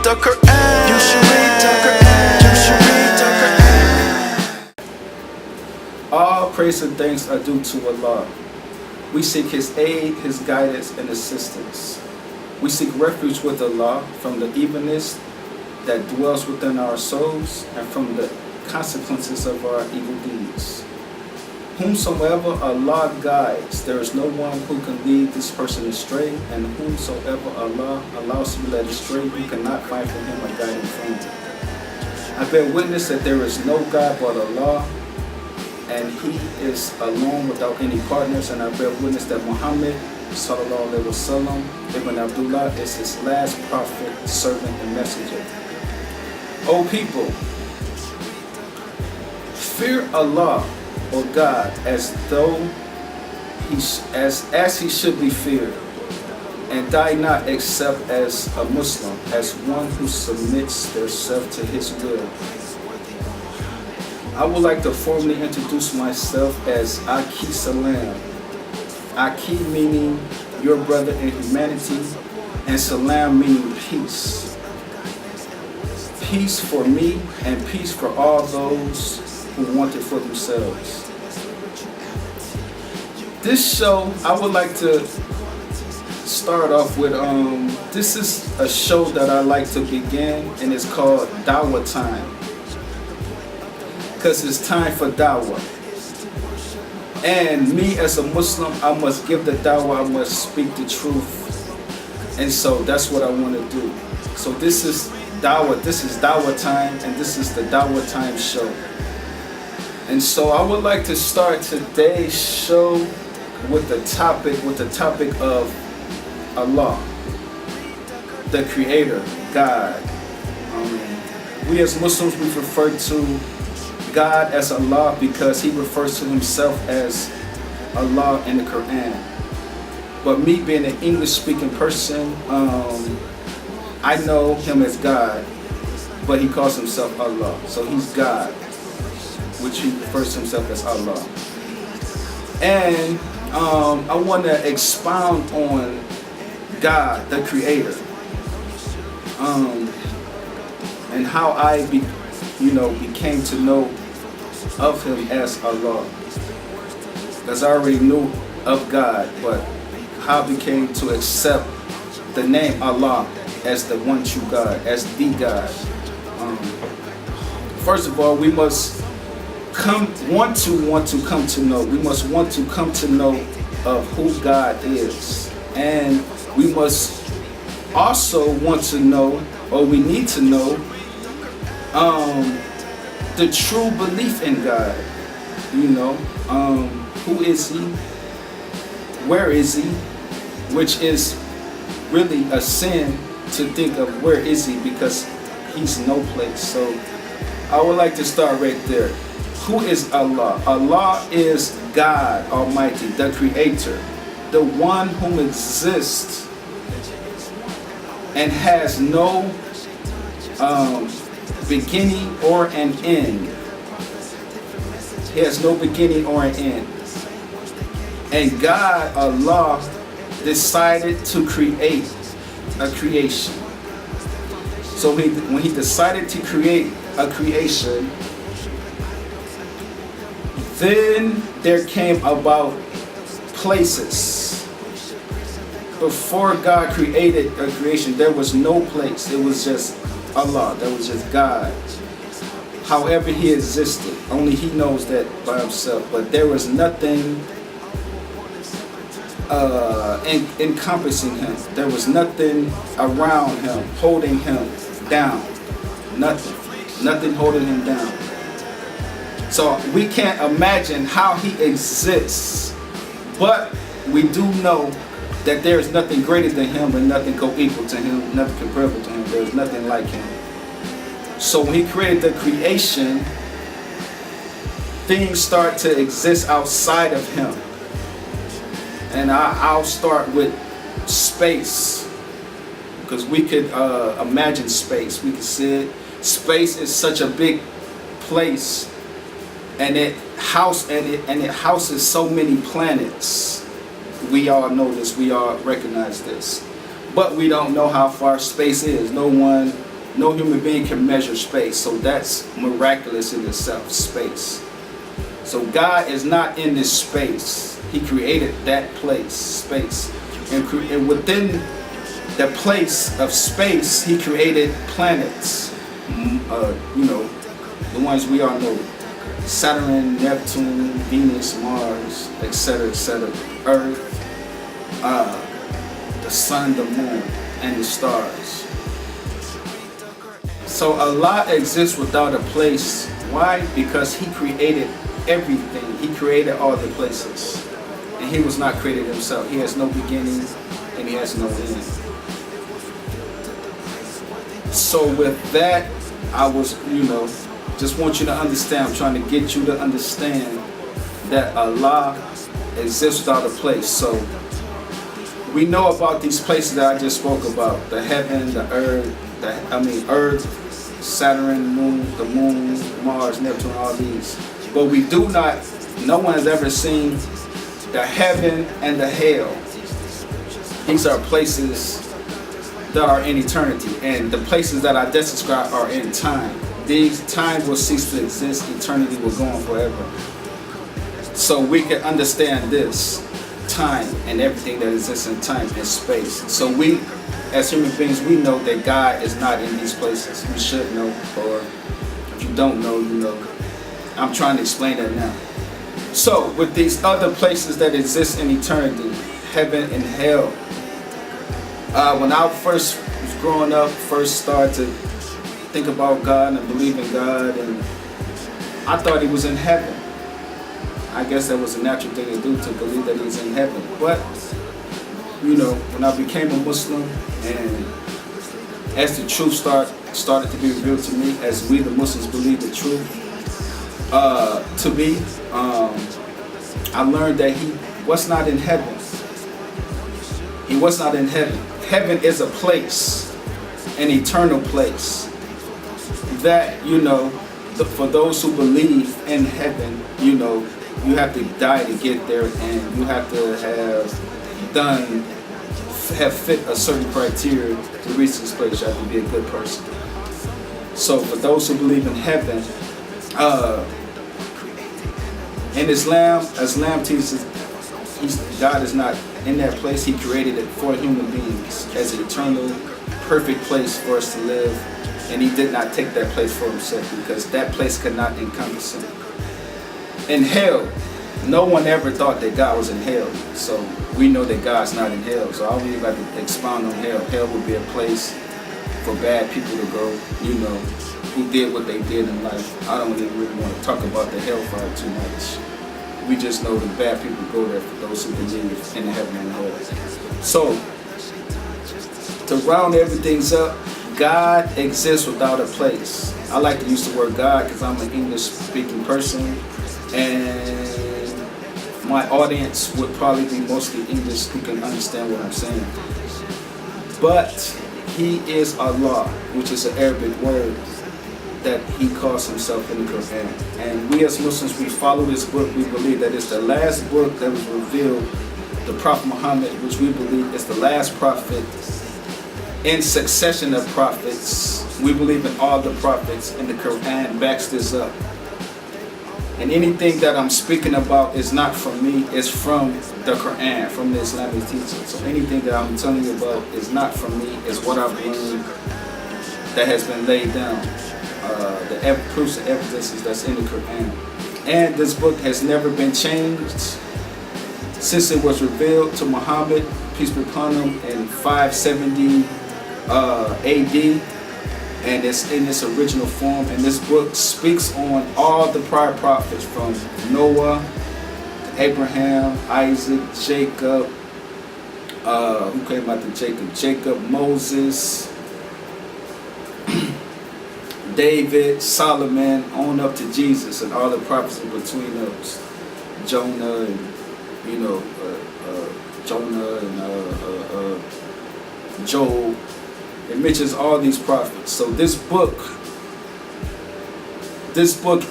the Quran. You should read the Quran. You should read the Quran. All praise and thanks are due to Allah. We seek His aid, His guidance, and assistance. We seek refuge with Allah from the evilness that dwells within our souls and from the consequences of our evil deeds. Whomsoever Allah guides, there is no one who can lead this person astray, and whomsoever Allah allows to be led astray, you cannot find for him a guiding friend. I bear witness that there is no God but Allah, and He is alone without any partners, and I bear witness that Muhammad sallallahu alaihi wasallam ibn Abdullah is His last prophet, servant, and messenger. O people, fear Allah, or God, as though as He should be feared, and die not except as a Muslim, as one who submits theirself to His will. I would like to formally introduce myself as Akhee Salam. Akhee meaning your brother in humanity, and Salam meaning peace. Peace for me and peace for all those who want it for themselves. This show, I would like to start off with, this is a show that I like to begin, and it's called Dawah Time. Because it's time for Dawah. And me as a Muslim, I must give the Dawah, I must speak the truth. And so that's what I want to do. So this is Dawah Time, and this is the Dawah Time show. And so I would like to start today's show with the topic of Allah, the Creator, God. We as Muslims, we refer to God as Allah because He refers to Himself as Allah in the Quran. But me being an English-speaking person, I know Him as God, but He calls Himself Allah. So He's God, which He refers to Himself as Allah. And I want to expound on God, the Creator, and how I became to know of Him as Allah. Because I already knew of God, but how I became to accept the name Allah as the one true God, as the God. First of all, we must want to come to know. We must want to come to know of who God is, and we must also want to know, or we need to know, the true belief in God. Who is He? Where is He? Which is really a sin to think of where is He, because He's no place. So I would like to start right there. Who is Allah? Allah is God Almighty, the Creator, the one who exists and has no beginning or an end. He has no beginning or an end. And God, Allah, decided to create a creation. So when He decided to create a creation, then there came about places. Before God created a creation, there was no place. It was just Allah. That was just God. However He existed, only He knows that by Himself. But there was nothing encompassing Him. There was nothing around Him, holding Him down. Nothing holding Him down. So we can't imagine how He exists, but we do know that there is nothing greater than Him and nothing co-equal to Him, nothing comparable to Him. There is nothing like Him. So when He created the creation, things start to exist outside of Him. And I'll start with space, because we could imagine space. We could see it. Space is such a big place, and it houses so many planets. We all know this. We all recognize this. But we don't know how far space is. No one No human being can measure space. So that's miraculous in itself, space. So God is not in this space. He created that place, space. And within the place of space, he created planets. The ones we all know. Saturn, Neptune, Venus, Mars, etc., etc. Earth, the sun, the moon, and the stars. So Allah exists without a place. Why? Because he created everything. He created all the places. And he was not created himself. He has no beginning and he has no end. So with that, I was, just want you to understand. I'm trying to get you to understand that Allah exists without a place. So we know about these places that I just spoke about. The heaven, the earth, Earth, Saturn, the moon, Mars, Neptune, all these. But we do not, no one has ever seen the heaven and the hell. These are places that are in eternity. And the places that I just described are in time. These time will cease to exist. Eternity will go on forever. So we can understand this. Time and everything that exists in time and space. So we, as human beings, we know that God is not in these places. You should know, or if you don't know, you know. I'm trying to explain that now. So with these other places that exist in eternity, heaven and hell, when I first was growing up, first started to think about God and believe in God, and I thought he was in heaven. I guess that was a natural thing to do, to believe that he's in heaven. But, when I became a Muslim, and as the truth started to be revealed to me, as we the Muslims believe the truth to be, I learned that he was not in heaven. He was not in heaven. Heaven is a place, an eternal place, that, for those who believe in heaven, you have to die to get there, and you have to have fit a certain criteria to reach this place. You have to be a good person. So for those who believe in heaven, in Islam teaches God is not in that place. He created it for human beings as an eternal, perfect place for us to live, and he did not take that place for himself, because that place could not encompass him. In hell, no one ever thought that God was in hell. So we know that God's not in hell. So I don't even have to expound on hell. Hell would be a place for bad people to go, who did what they did in life. I don't even really want to talk about the hellfire too much. We just know that bad people go there for those who believe in heaven and hell. So, to round everything up, God exists without a place. I like to use the word God because I'm an English-speaking person, and my audience would probably be mostly English who can understand what I'm saying. But he is Allah, which is an Arabic word that he calls himself in the Quran. And we as Muslims, we follow this book. We believe that it's the last book that was revealed, the Prophet Muhammad, which we believe is the last prophet in succession of prophets. We believe in all the prophets, and the Quran backs this up. And anything that I'm speaking about is not from me, it's from the Quran, from the Islamic teaching. So anything that I'm telling you about is not from me, it's what I've learned that has been laid down. The proofs and evidences that's in the Quran. And this book has never been changed since it was revealed to Muhammad, peace be upon him, in 570 AD. And it's in its original form. And this book speaks on all the prior prophets, from Noah, Abraham, Isaac, Jacob, who came after Jacob? Jacob, Moses, David, Solomon, on up to Jesus, and all the prophets in between those. Jonah, and Job. It mentions all these prophets. So this book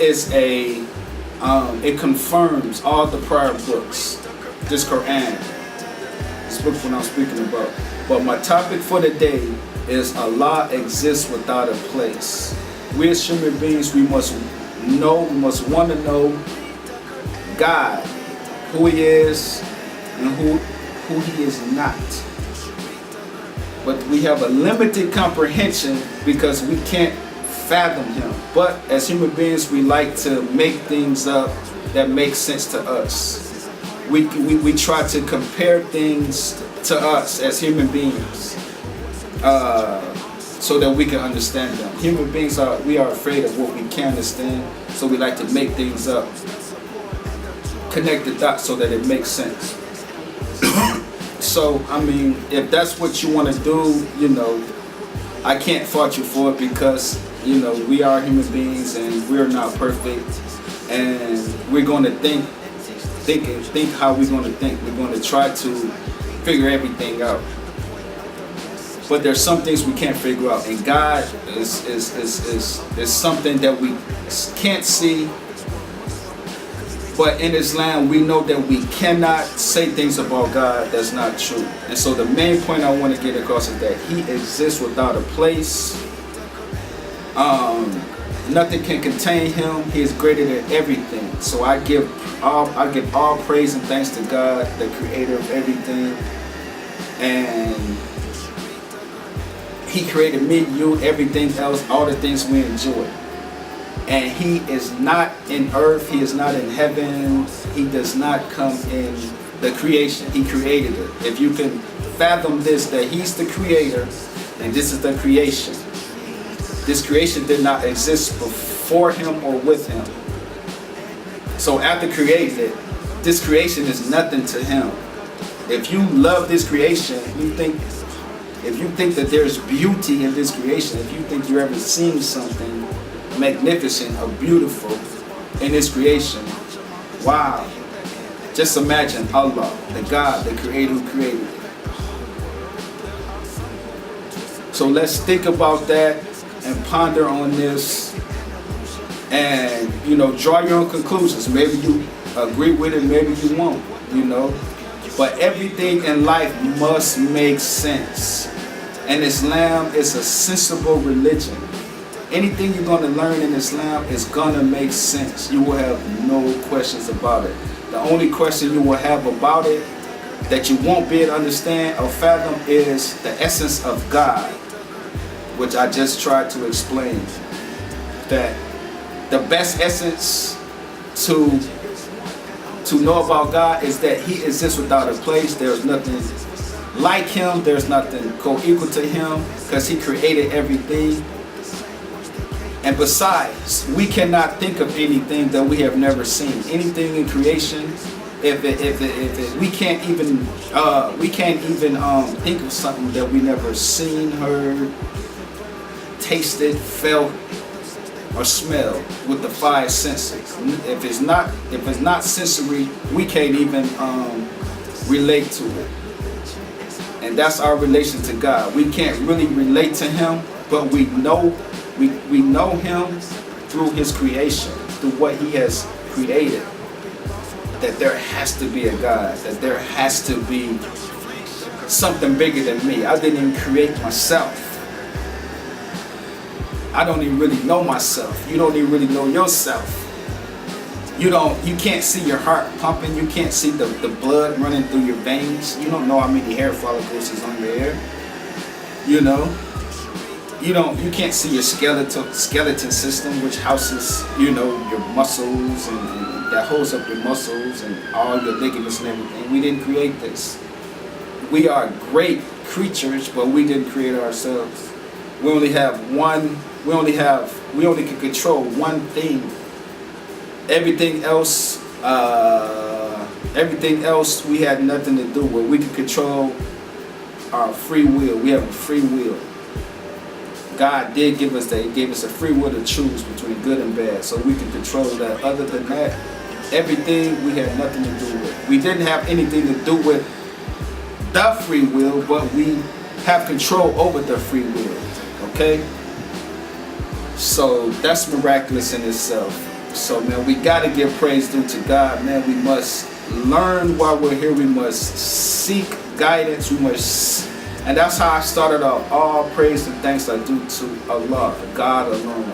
is it confirms all the prior books. This Quran, this book what I'm speaking about. But my topic for today is Allah exists without a place. We as human beings, we must want to know God, who He is and who He is not. But we have a limited comprehension because we can't fathom Him. But as human beings, we like to make things up that make sense to us. We try to compare things to us as human beings so that we can understand them. Human beings are afraid of what we can't understand, so we like to make things up, connect the dots so that it makes sense. So, I mean, if that's what you want to do, I can't fault you for it because, we are human beings and we're not perfect, and we're going to think how we're going to think. We're going to try to figure everything out. But there's some things we can't figure out, and God is something that we can't see. But in Islam, we know that we cannot say things about God that's not true. And so the main point I want to get across is that He exists without a place. Nothing can contain Him. He is greater than everything. So I give all praise and thanks to God, the creator of everything. And He created me, you, everything else, all the things we enjoy. And He is not in earth, He is not in heaven, He does not come in the creation. He created it. If you can fathom this, that He's the creator and this is the creation. This creation did not exist before Him or with Him. So after creating it, this creation is nothing to Him. If you love this creation, if you think that there's beauty in this creation, if you think you've ever seen something magnificent or beautiful in this creation, wow. Just imagine Allah, the God, the creator who created it. So let's think about that and ponder on this and, draw your own conclusions. Maybe you agree with it, maybe you won't, But everything in life must make sense. And Islam is a sensible religion. Anything you're going to learn in Islam is going to make sense. You will have no questions about it. The only question you will have about it that you won't be able to understand or fathom is the essence of God, which I just tried to explain. That the best essence to know about God is that He exists without a place. There's nothing like Him. There's nothing co-equal to Him because He created everything. And besides, we cannot think of anything that we have never seen. Anything in creation, we can't even think of something that we never seen, heard, tasted, felt, or smelled with the five senses. If it's not sensory, we can't even relate to it. And that's our relation to God. We can't really relate to Him, but we know Him through His creation, through what He has created. That there has to be a God, that there has to be something bigger than me. I didn't even create myself. I don't even really know myself. You don't even really know yourself. You can't see your heart pumping. You can't see the blood running through your veins. You don't know how many hair follicles is on your hair. You can't see your skeleton system, which houses, your muscles and that holds up your muscles and all your ligaments and everything. We didn't create this. We are great creatures, but we didn't create ourselves. We only can control one thing. Everything else we had nothing to do with. We can control our free will. We have a free will. God did give us that. He gave us a free will to choose between good and bad, so we can control that. Other than that, everything we had nothing to do with. We didn't have anything to do with the free will, but we have control over the free will. Okay? So that's miraculous in itself. So man, we gotta give praise due to God, man. We must learn while we're here. We must seek guidance. We must And that's how I started off. All praise and thanks I do to Allah, God alone.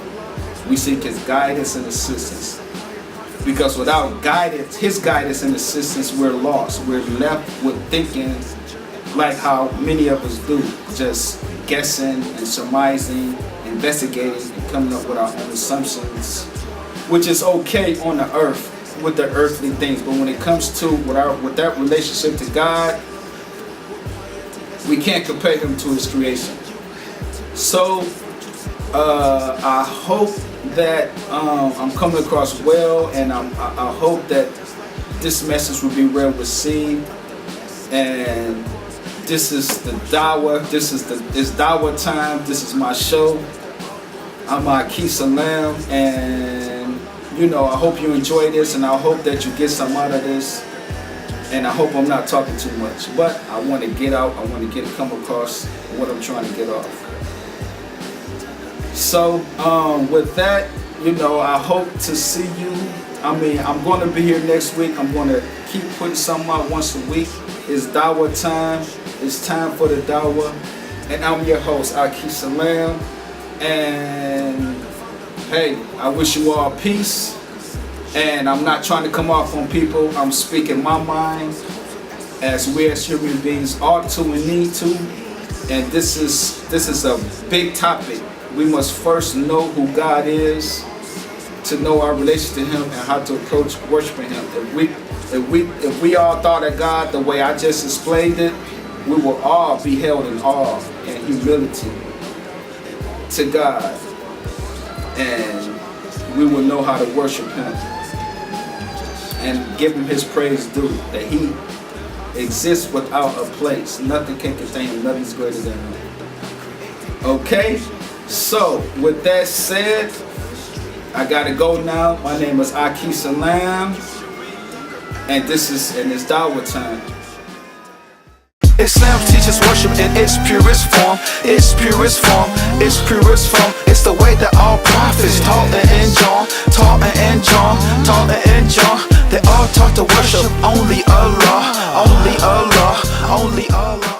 We seek His guidance and assistance. Because without guidance, His guidance and assistance, we're lost. We're left with thinking like how many of us do, just guessing and surmising, investigating, and coming up with our own assumptions, which is okay on the earth with the earthly things. But when it comes to with that relationship to God, we can't compare Him to His creation. So I hope that I'm coming across well, and I hope that this message will be well received. And this is the Dawah. It's Dawah time. This is my show. I'm Akhee Salam, and I hope you enjoy this, and I hope that you get some out of this. And I hope I'm not talking too much, but I want to get out. I want to come across what I'm trying to get off. So with that, I hope to see you. I'm going to be here next week. I'm going to keep putting something out once a week. It's Dawah time. It's time for the Dawah. And I'm your host, Akhee Salam. And hey, I wish you all peace. And I'm not trying to come off on people. I'm speaking my mind as we as human beings ought to and need to. And this is a big topic. We must first know who God is, to know our relation to Him and how to approach worshiping Him. If we all thought of God the way I just explained it, we will all be held in awe and humility to God, and we will know how to worship Him and give Him His praise due, that He exists without a place. Nothing can contain Him. Nothing's greater than Him. Okay, so with that said, I gotta go now. My name is Akhee Salam, and it's Dawah time. Islam teaches worship in its purest form. Its purest form. Its purest form. It's the way that all prophets taught and John, taught and John, taught and John. They all taught to worship only Allah, only Allah, only Allah.